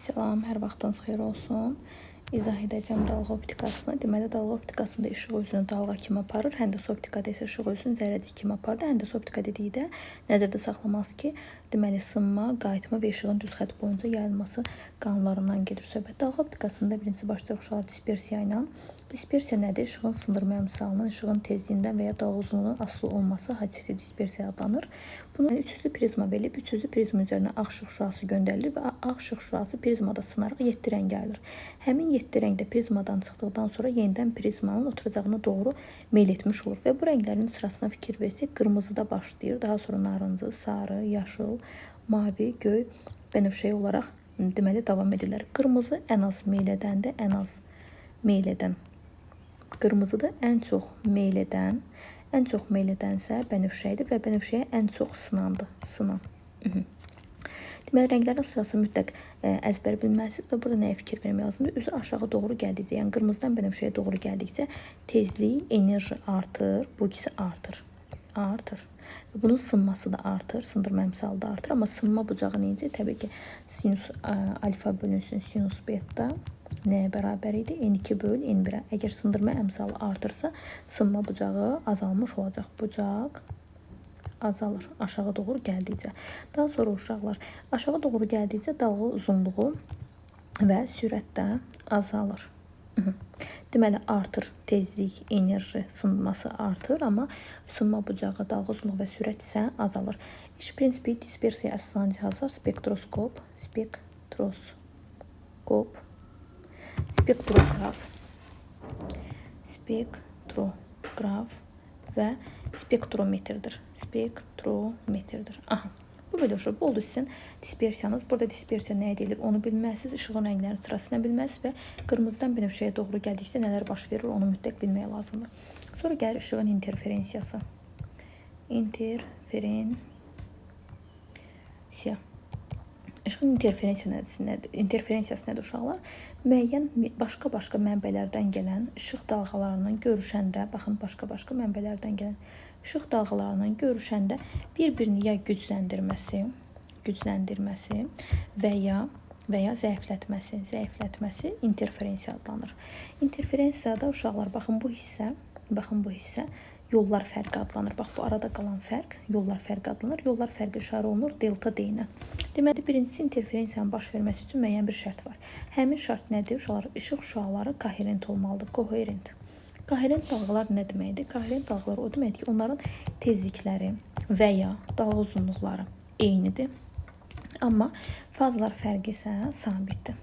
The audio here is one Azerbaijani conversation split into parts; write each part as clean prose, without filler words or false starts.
Salam, hər vaxtınız xeyir olsun. İzah edəcəm dalğa optikasını. Deməli, dalğa optikasında işıq özünü dalğa kimi aparır. Həndəs optikada isə işıq özünü zərrəcik kimi aparır. Həndəs optika dedikdə nəzərdə saxlamaq ki, deməli sınma, qayıtma və işığın düz xətt boyunca yayılması qanunlarından gedir söhbət. Dalğa optikasında birincisi başlayaq uşaqlar dispersiya ilə. Dispersiya nədir? İşığın sındırma əmsalının, işığın tezliyindən və ya dalğa uzunluğundan asılı olması hadisəsi dispersiya adlanır. Buna üçüzlü prizma verilib, üçüzlü prizma üzərinə ağ işıq şüası göndərilir və ağ işıq şüası prizmada sınaraq 7 rəng ayrılır. Həmin 7 rəng də prizmadan çıxdıqdan sonra yenidən prizmanın oturacağına doğru meyl etmiş olur və bu rənglərin sırasına fikir versək, qırmızıda başlayır, daha sonra narıncı, sarı, yaşıl, mavi, göy, bənövşəyi olaraq deməli davam edirlər. Qırmızı ən az meyl edəndir, ən az meyl edən. Qırmızıdır, ən çox meyl edən. Ən çox meyl edənsə bənövşəyidir və bənövşəyə ən çox sınandır. Sınan. Deməli, rənglərin sırası mütləq əzbər bilməlisiniz və burada nəyə fikir vermək lazımdır? Üzü aşağı doğru gəldikcə, yəni qırmızıdan bənövşəyə doğru gəldikcə tezlik, enerji artır, bu ikisi artır. Artır. Bunun sınması da artır, sındırma əmsalı da artır. Amma sınma bucağı necə? Təbii ki, sinus alfa bölünsün sinus beta nəyə bərabər idi? N2 böl N1-ə. Əgər sındırma əmsalı artırsa, sınma bucağı azalmış olacaq. Bucaq azalır aşağı doğru gəldikcə. Daha sonra uşaqlar aşağı doğru gəldikcə dalğa uzunluğu və sürət də azalır. Deməli, artır tezlik, enerji, sınması artır, amma sınma bucağı, dalğa uzunluğu və sürət isə azalır. İş prinsipi dispersiya əsaslanıcı cihazlar spektroskop, spektrograf və spektrometrdir. Aha. Bu belə uşaq, bu oldu sizin dispersiyanız. Burada dispersiya nəyə deyilir, onu bilməlisiniz. İşığın rənglərinin sırasını bilməlisiniz və qırmızıdan bənövşəyə doğru gəldikcə nələr baş verir, onu mütləq bilmək lazımdır. Sonra gəlir işığın interferensiyası. İşığın interferensiyası nədir uşaqlar? Müəyyən başqa mənbələrdən gələn işıq dalğalarının görüşəndə, baxın, başqa mənbələrdən gələn işıq dalğalarının görüşəndə bir-birini ya gücləndirməsi və ya zəiflətməsi interferensiya adlanır. Interferensiyada uşaqlar, baxın bu hissə yollar fərqi adlanır. Bax, bu arada qalan fərq yollar fərqi adlanır. Yollar fərqi işarə olunur delta deyinə. Deməli, birincisi interferensiyanın baş verməsi üçün müəyyən bir şərt var. Həmin şərt nədir? Uşaqlar, işıq şüaları koherent olmalıdır. Koherent dalğalar nə deməkdir? Koherent dalğalar o deməkdir ki, onların tezlikləri və ya dalğa uzunluqları eynidir. Amma fazalar fərqi isə sabitdir.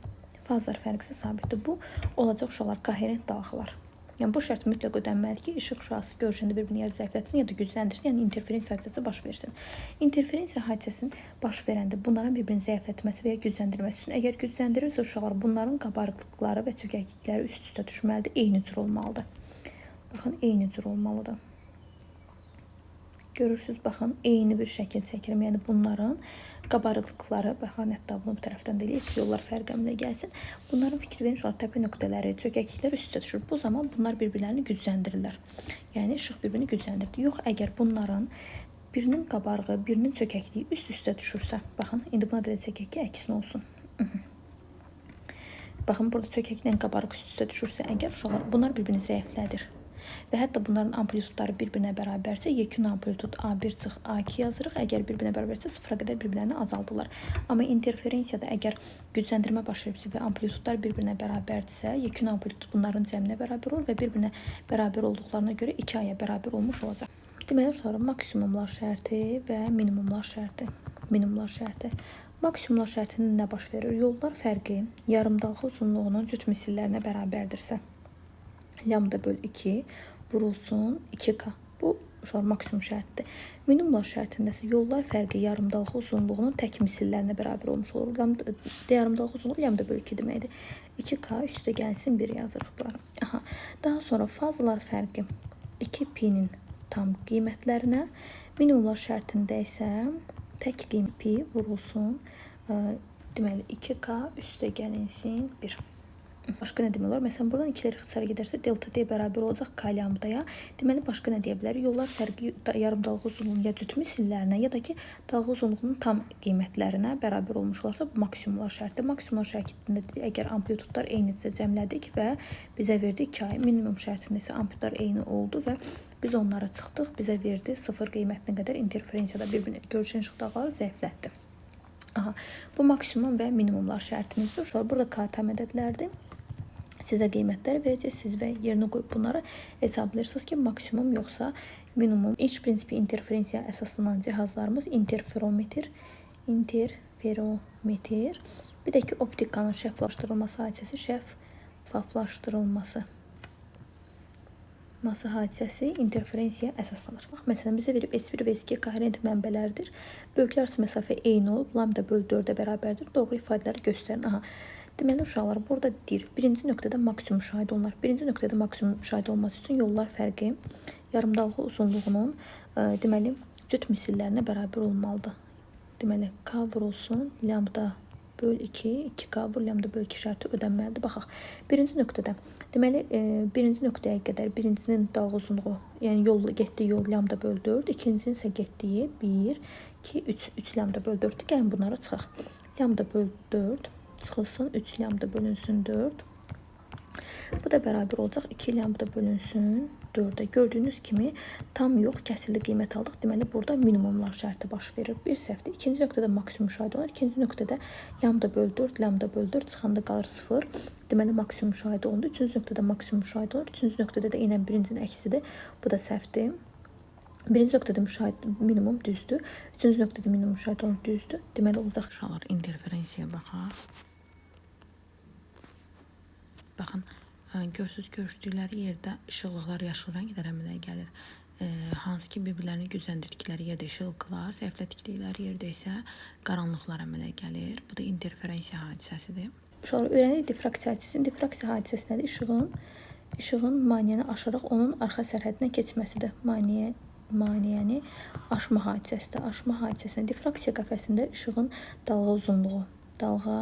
Bu olacaq uşaqlar koherent dalğalar. Yəni, bu şərt mütləq ödənməlidir ki, işıq şüası görüşəndə bir-birini ya zəiflətsin, ya da gücləndirsin, yəni interferensiya hadisəsi baş versin. Interferensiya hadisəsinin baş verəndə bunların bir-birini zəiflətməsi və ya gücləndirməsi üçün, əgər gücləndirirsə uşaqlar, bunların qabarıqlıqları və çökəklikləri üst-üstə düşməlidir, eyni cür olmalıdır. Baxın, eyni cür olmalıdır. Görürsünüz, baxın, eyni bir şəkil çəkirim. Yəni, bunların qabarıqlıqları, baxın, hətta bunu bu tərəfdən deyilək ki, yollar fərqəmlə gəlsin. Bunların fikir verin, uşaqlar, təpə nöqtələri, çökəkliklər üst-üstə düşür. Bu zaman bunlar bir-birlərini gücləndirirlər. Yəni, işıq bir-birini gücləndirir. Yox, əgər bunların birinin qabarığı, birinin çökəkliyi üst-üstə düşürsə, baxın, indi buna da çəkək ki, əksin olsun. Baxın, burada çökəklə qabarıq üst-üstə düşürsə, əgər uşaqlar, bunlar bir-birini zəiflədir. Və hətta bunların amplitudları bir-birinə bərabərsə, yekun amplitud A1 çıx A2 yazırıq. Əgər bir-birinə bərabərsə, sıfıra qədər bir-birini azaldırlar. Amma interferensiyada əgər gücləndirmə baş veribsə və amplitudlar bir-birinə bərabərdirsə, yekun amplitud bunların cəminə bərabər olur və bir-birinə bərabər olduqlarına görə 2A-ya bərabər olmuş olacaq. Deməli, uşaqlar, maksimumlar şərti və minimumlar şərti. Maksimumlar şərtinin nə baş verir? Yollar fərqi yarımdalğa uzunluğunun cüt misillərinə bərabərdirsə, lambda böl 2 vurulsun 2K. Bu maksimum şərtdir. Minimumlar şərtindəsə yollar fərqi yarımdalğa uzunluğunun tək misillərinə bərabər olmuş olur. Yarımdalğa uzunluğu lambda böl 2 deməkdir. 2K üstə gəlsin 1 yazırıq bura. Aha. Daha sonra fazalar fərqi 2P-nin tam qiymətlərinə, minimumlar şərtində isə tək qiymət P vurulsun deməli 2K üstə gəlinsin 1. Başqa nə demək olar? Məsələn, buradan 2-lər ixtisara gedərsə, delta D bərabər olacaq K lambdaya. Deməli, başqa nə deyə bilərik? Yollar fərqi yarım dalğa uzunluğunun ya cüt misillərinə, ya da ki, dalğa uzunluğunun tam qiymətlərinə bərabər olmuş olarsa, bu maksimumlar şərtidir. Maksimumlar şərtində dedik, əgər amplitudlar eynidirsə cəmlədik və bizə verdi 2 ay. Minimum şərtində isə amplitudlar eyni oldu və biz onlara çıxdıq, bizə verdi 0 qiymətinə qədər interferensiyada bir-birinə görüşən işıq dalğaları zəiflətdi. Aha, bu maksimum və minimumlar şərtinizdir. Uşaqlar, burada K tam ədədlərdir. Sizə qiymətləri verəcəksiniz və yerinə qoyub bunları hesablayırsınız ki, maksimum yoxsa minimum. İlk prinsipi interferensiya əsaslanan cihazlarımız interferometr. Bir də ki, optikanın şəffaflaşdırılması hadisəsi interferensiya əsaslanır. Bax, məsələn, bizə verib S1 və S2 koherent mənbələrdir. Böyüklər arası məsafə eyni olub, lambda bölü 4-ə bərabərdir. Doğru ifadələri göstərin. Aha. Deməli, uşaqlar, burada deyir, birinci nöqtədə maksimum müşahidə olunur. Birinci nöqtədə maksimum müşahidə olması üçün yollar fərqi yarım dalğa uzunluğunun deməli, cüt misillərinə bərabər olmalıdır. Deməli, K vurulsun, lambda böl 2, 2K vur lambda böl 2 şərti ödənməlidir. Baxaq, birinci nöqtədə, deməli, birinci nöqtəyə qədər birincinin dalğa uzunluğu, yəni getdiyi yol lambda böl 4, ikincinin isə getdiyi 1, 2, 3 lambda böl 4-dür. Gəlin bunlara çıxaq. Lambda böl 4 çıxılsın, 3 lambda bölünsün 4. Bu da bərabər olacaq 2 lambda bölünsün 4-ə. Gördüyünüz kimi tam yox, kəsrli qiymət aldıq. Deməli, burada minimumlar şərti baş verir. Bir səhvdir. İkinci nöqtədə maksimum müşahidə olunur. İkinci nöqtədə lambda böl 4, lambda böl 4 çıxanda qalır 0. Deməli, maksimum müşahidə olundu. Üçüncü nöqtədə maksimum müşahidə olunur. Üçüncü nöqtədə də eynən birincinin əksidir. Bu da səhvdir. Birinci nöqtədə minimum düzdür. Üçüncü nöqtədə minimum müşahidə olunur, düzdür. Deməli, olacaq. Uşaqlar, interferensiyaya baxaq. Baxın, görüşdükləri yerdə işıqlıqlar yaşıl rənglər əmələ gəlir. Hansı ki, bir-birlərini gücləndirdikləri yerdə işıqlıqlar, zəiflətdikləri yerdə isə qaranlıqlar əmələ gəlir. Bu da interferensiya hadisəsidir. Uşaqlar, öyrənirik diffraksiya hadisəsini. Diffraksiya hadisəsi nədir? İşığın maniyəni aşaraq onun arxa sərhədinə keçməsidir. Maniyəni aşma hadisəsidir. Aşma hadisəsində diffraksiya qəfəsində işığın dalğa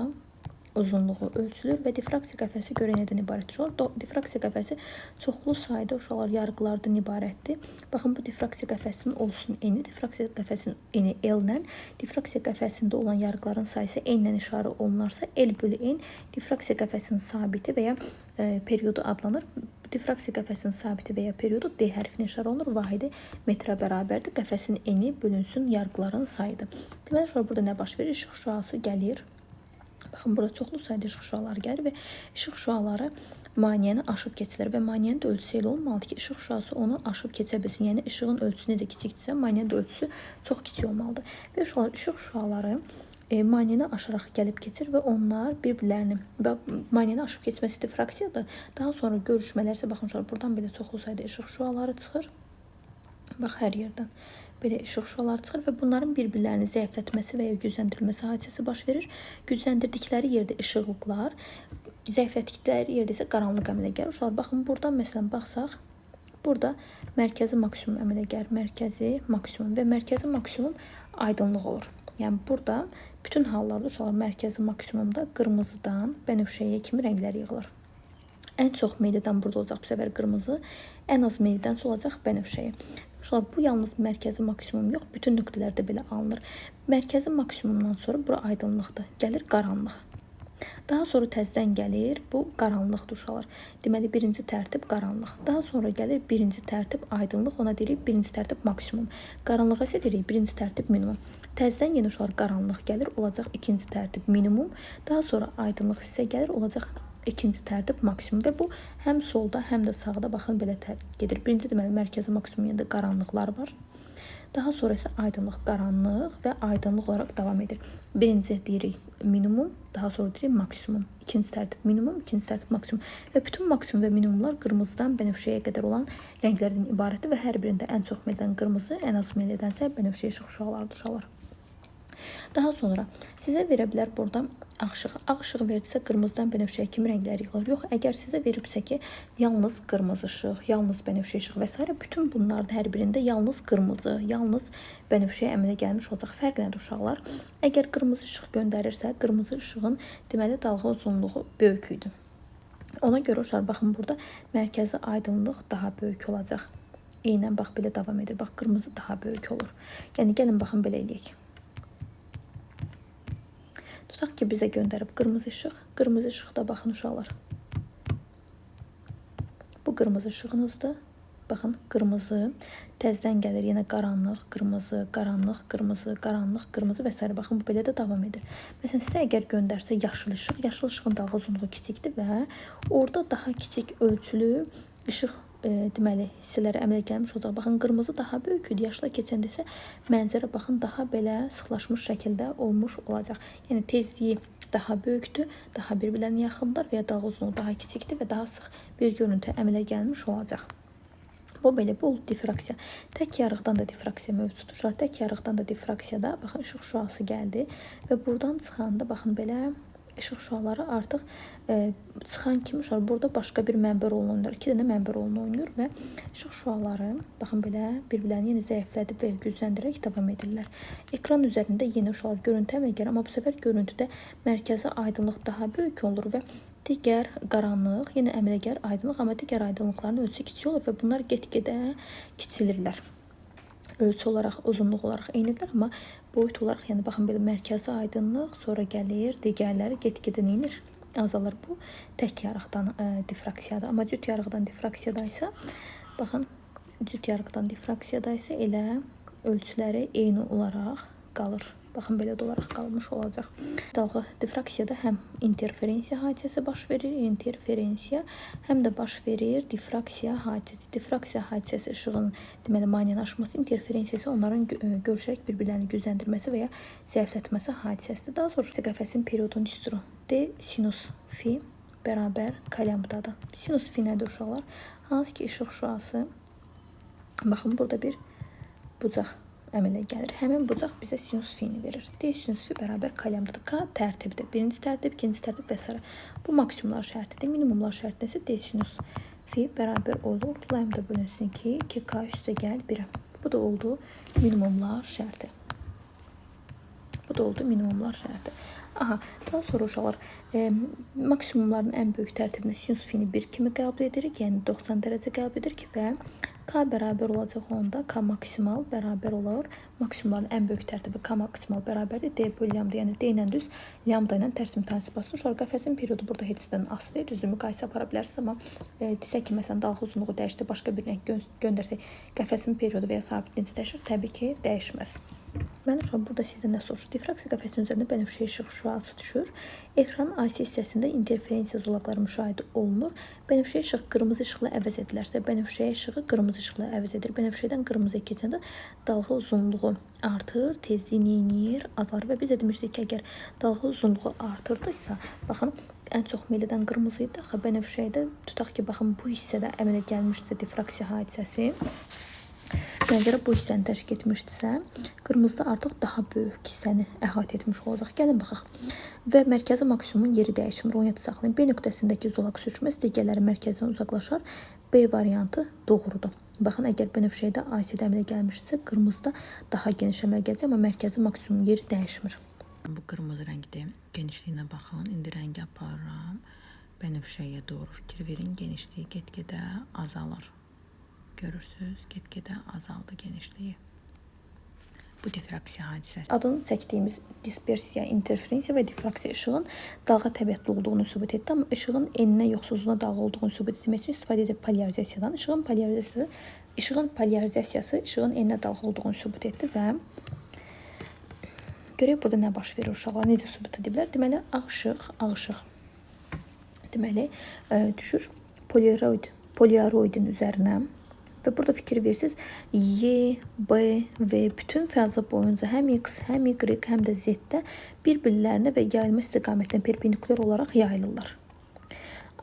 uzunluğu ölçülür və diffraksiya qəfəsi görən nədən ibarətdir? Diffraksiya qəfəsi çoxlu sayda uşaqlar yarıqlardan ibarətdir. Baxın, bu diffraksiya qəfəsinin olsun eni, diffraksiya qəfəsinin eni L-lə, diffraksiya qəfəsində olan yarıqların sayısı N-lə işarə olunarsa, L bölü N diffraksiya qəfəsinin sabiti və ya periodu adlanır. Diffraksiya qəfəsinin sabiti və ya periodu D hərfinə işarə olunur. Vahidi metrə bərabərdir. Qəfəsin eni bölünsün yarıqların sayıdır. Deməli, burada nə baş verir? İşıq şüası gəlir. Baxın, burada çoxlu sayda işıq şüaları gəlir və işıq şüaları maniyəni aşıb keçilir və maniyənin də ölçüsü elə olmalıdır ki, işıq şüası onu aşıb keçə bilsin. Yəni, işığın ölçüsü necə kiçikdirsə, maniyənin də ölçüsü çox kiçik olmalıdır. Və işıq şüaları maniyəni aşaraq gəlib keçir və onlar bir-birlərini, maniyəni aşıb keçməsi diffraksiyadır. Daha sonra görüşmələrsə, baxın, buradan belə çoxlu sayda işıq şüaları çıxır. Bax, hər yerdən belə işıq şüaları çıxır və bunların bir-birlərini zəiflətməsi və ya gücləndirilməsi hadisəsi baş verir. Gücləndirdikləri yerdə işıqlıqlar, zəiflətdikləri yerdə isə qaranlıq əmələ gəlir. Uşaqlar, baxın, buradan məsələn baxsaq, burada mərkəzi maksimum əmələ gəlir. Mərkəzi maksimum və mərkəzi maksimum aydınlıq olur. Yəni, burada bütün hallarda uşaqlar mərkəzi maksimumda qırmızıdan bənövşəyə kimi rənglər yığılır. Ən çox meylidən burada olacaq bu səfər qırmızı, ən az meylidən olacaq bənövşəyə. Uşaqlar, bu yalnız mərkəzi maksimum yox, bütün nöqtələrdə belə alınır. Mərkəzi maksimumdan sonra bura aydınlıqdır, gəlir qaranlıq. Daha sonra təzədən gəlir, bu qaranlıqdır uşaqlar. Deməli, birinci tərtib qaranlıq. Daha sonra gəlir birinci tərtib aydınlıq, ona deyirik birinci tərtib maksimum. Qaranlığa isə deyirik birinci tərtib minimum. Təzədən yenə uşaqlar qaranlıq gəlir, olacaq ikinci tərtib minimum. Daha sonra aydınlıq isə gəlir, olacaq ikinci tərtib maksimum və bu həm solda, həm də sağda baxın belə gedir. Birinci deməli mərkəzi maksimum yerində qaranlıqlar var. Daha sonra isə aydınlıq, qaranlıq və aydınlıq olaraq davam edir. Birinci deyirik minimum, daha sonra deyirik maksimum. İkinci tərtib minimum, ikinci tərtib maksimum. Və bütün maksimum və minimumlar qırmızıdan bənövşəyə qədər olan rənglərdən ibarətdir və hər birində ən çox meyldən qırmızı, ən az meylədənsə bənövşəyə işıq şüalarıdır uşaqlar. Daha sonra sizə verə bilər burada ağ işıq. Ağ işıq verdisə qırmızıdan bənövşəyə kimi rənglər yığılır. Yox, əgər sizə veribsə ki, yalnız qırmızı işıq, yalnız bənövşə işıq və s. bütün bunların hər birində yalnız qırmızı, yalnız bənövşəyə əmələ gəlmiş olacaq. Fərq nədir uşaqlar? Əgər qırmızı işıq göndərirsə, qırmızı işığın deməli dalğa uzunluğu böyük idi. Ona görə uşaqlar, baxın burada mərkəzi aydınlıq daha böyük olacaq. Eynən bax belə davam edir. Bax qırmızı daha böyük olur. Yəni gəlin baxın belə eləyək. Tutaq ki bizə göndərib qırmızı işıq. Qırmızı işıqda baxın uşaqlar. Bu qırmızı işığınızdır. Baxın qırmızı təzədən gəlir. Yenə qaranlıq, qırmızı, qaranlıq, qırmızı, qaranlıq, qırmızı və s. Baxın bu belə də davam edir. Məsələn sizə əgər göndərsə yaşıl işıq, yaşıl işığın dalğa uzunluğu kiçikdir və orada daha kiçik ölçülü işıq deməli hissələrə əmələ gəlmiş olacaq. Baxın qırmızı daha böyük idi. Yaşla keçəndə isə mənzərə baxın daha belə sıxlaşmış şəkildə olmuş olacaq. Yəni tezliyi daha böyükdür, daha bir-birlərinə yaxınlar və ya dalğa uzunluğu daha kiçikdir və daha sıx bir görüntü əmələ gəlmiş olacaq. Bu belə bu difraksiya. Tək yarıqdan da difraksiya mövcuddur. Tək yarıqdan da difraksiyada baxın işıq şüası gəldi və buradan çıxanda baxın belə işıq şüaları artıq çıxan kimi burada başqa bir mənbə rolunu oynayır. 2 dənə mənbə rolunu oynayır və işıq şüaları baxın belə bir-birlərini yenə zəiflədib və gücləndirərək davam edirlər. Ekran üzərində yenə uşaqlar görüntü əmələ gəlir, amma bu səfər görüntüdə mərkəzi aydınlıq daha böyük olur və digər qaranlıq yenə əmələ gəlir aydınlıq, amma digər aydınlıqların ölçüsü kiçik olur və bunlar get-gedə kiçilirlər. Ölçü olaraq, uzunluq olaraq eynidirlər, amma boyut olaraq, yəni baxın belə mərkəzi aydınlıq, sonra gəlir, digərləri get-gedə neyinir? Azalır. Bu tək yarıqdan difraksiyadır. Amma cüt yarıqdan difraksiyada isə baxın, cüt yarıqdan difraksiyada isə elə ölçüləri eyni olaraq qalır. Baxın belə də olaraq qalmış olacaq. Dalğa difraksiyada həm interferensiya hadisəsi baş verir, həm də baş verir difraksiya hadisəsi. Difraksiya hadisəsi işığın deməli maneəlaşması, interferensiya isə onların görüşərək bir-birlərini gücləndirməsi və ya zəiflətməsi hadisəsidir. Daha sonra qəfəsin periodun düsturu D sinus fi bərabər k-lambdadır. Sinus fi nədir uşaqlar? Hansı ki işıq şüası baxın burada bir bucaq əmələ gəlir. Həmin bucaq bizə sinus fini verir. D sinus fi bərabər k-lambdadır. K tərtibdir. Birinci tərtib, ikinci tərtib və s. Bu maksimumlar şərtidir. Minimumlar şərti isə D sinus fi bərabər olur. Lambda bölünsün 2k üstə gəl 1. Bu da oldu minimumlar şərti. Aha, daha sonra uşaqlar maksimumların ən böyük tərtibini sinus fini 1 kimi qəbul edirik. Yəni 90 dərəcə qəbul edirik və k bərabər olacaq onda k maksimal bərabər olur. Maksimumların ən böyük tərtibi k maksimal bərabərdir. D bölü lambda, yəni D ilə düz, lambda ilə tərs mütəsibəsidir. Uşaqlar qəfəsin periodu burada heçdən asılı deyil. Düzdür, müqayisə apara bilərsiniz, amma desək ki, məsələn, dalğa uzunluğu dəyişdi, başqa bir rəng göndərsək, qəfəsin periodu və ya sabit necə dəyişir? Təbii ki, dəyişməz. Mən uşaq burada sizə nə soruşur? Difraksiya qəfəsinin üzərində bənövşə işıq şüası düşür. Ekranın AC hissəsində interferensiya zolaqları müşahidə olunur. Bənövşə işıq qırmızı işıqla əvəz edilərsə, bənövşə işığı qırmızı işıqla əvəz edir. Bənövşədən qırmızıya keçəndə dalğa uzunluğu artır, tezliyi neyinir, azalır və biz də demişdik ki, əgər dalğa uzunluğu artırdıqsa, baxın, ən çox meyl edən qırmızı idi. Axı bənövşəyə tutaq ki, baxın, bu hissədə əmələ gəlmişsə difraksiya hadisəsi, mənzərə bu hissəni təşkil etmişdirsə, qırmızıda artıq daha böyük hissəni əhatə etmiş olacaq. Gəlin baxaq. Və mərkəzi maksimumun yeri dəyişmir. Onu yadda saxlayın. B nöqtəsindəki zolaq sürüşməsi digərləri mərkəzdən uzaqlaşar. B variantı doğrudur. Baxın, əgər bənövşəyə AC əmələ gəlmişsə, qırmızıda daha geniş əmələ gələcək, amma mərkəzi maksimumun yeri dəyişmir. Bu qırmızı rəngdir. Genişliyinə baxın. İndi rəngi aparıram. Bənövşəyə doğru fikir verin. Genişliyi get-gedə azalır. Görürsünüz, get-gedə azaldı genişliyi. Bu difraksiya hadisəsi. Adını çəkdiyimiz dispersiya, interferensiya və difraksiya işığın dalğa təbiətli olduğunu sübut etdi, amma işığın eninə yoxsa uzuna dalğa olduğunu sübut etmək üçün istifadə edib polarizasiyadan. İşığın polarizasiyası işığın eninə dalğa olduğunu sübut etdi və görək burada nə baş verir uşaqlar, necə sübut ediblər? Deməli, ağ işıq deməli, düşür poliaroidin üzərinə. Və burada fikir verirsiniz, Y, B və bütün fəza boyunca həm X, həm Y, həm də Z-də bir-birlərinə və yayılma istiqamətinə perpendikulyar olaraq yayılırlar.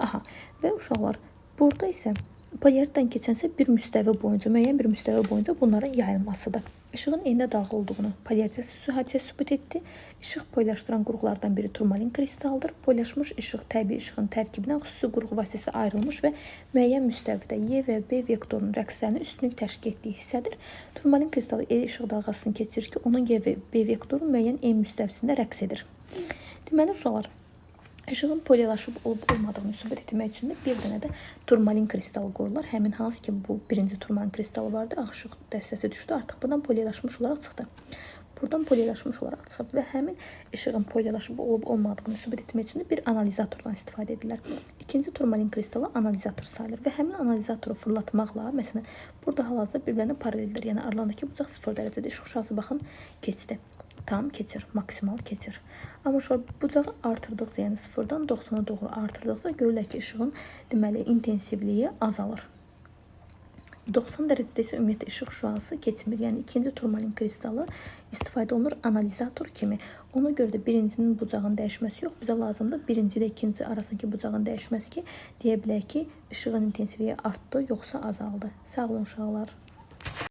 Aha, və uşaqlar, burada isə poliariddən keçənsə müəyyən bir müstəvi boyunca bunların yayılmasıdır. İşığın eninə dalğa olduğunu polarizasiya hadisəsi sübut etdi. İşıq polylaşdıran qurğulardan biri turmalin kristaldır. Polylaşmış işıq təbii işığın tərkibindən xüsusi qurğu vasitəsi ayrılmış və müəyyən müstəvidə Y və B vektorunun rəqslərinin üstünlük təşkil etdiyi hissədir. Turmalin kristalı elə işıq dalğasını keçirir ki, onun Y və B vektoru müəyyən M müstəvisində rəqs edir. Deməli, uşaqlar, İşığın polilaşıb olub-olmadığını sübut etmək üçün də bir dənə də turmalin kristalı qoyurlar. Həmin hansı ki bu birinci turmalin kristalı vardı, ağ işıq dəstəsi düşdü. Artıq buradan polilaşmış olaraq çıxdı. Buradan polilaşmış olaraq çıxıb və həmin işığın polilaşıb olub-olmadığını sübut etmək üçün də bir analizatordan istifadə edirlər. İkinci turmalin kristalı analizator sayılır və həmin analizatoru fırlatmaqla, məsələn, burada hal-hazırda bir-birinə paraleldir. Yəni aralarındakı bucaq 0 dərəcədə işıq şüası baxın keçdi. Tam keçir, maksimal keçir. Amma şu bucağı artırdıqca, yəni 0-dan 90-a doğru artırdıqca görürlər ki, işığın deməli intensivliyi azalır. 90 dərəcədə isə ümumiyyətlə işıq şüası keçmir. Yəni ikinci turmalin kristalı istifadə olunur analizator kimi. Ona görə də birincinin bucağın dəyişməsi yox. Bizə lazımdır birinci ilə ikinci arasındakı bucağın dəyişməsi ki, deyə bilək ki, işığın intensivliyi artdı, yoxsa azaldı. Sağ olun uşaqlar.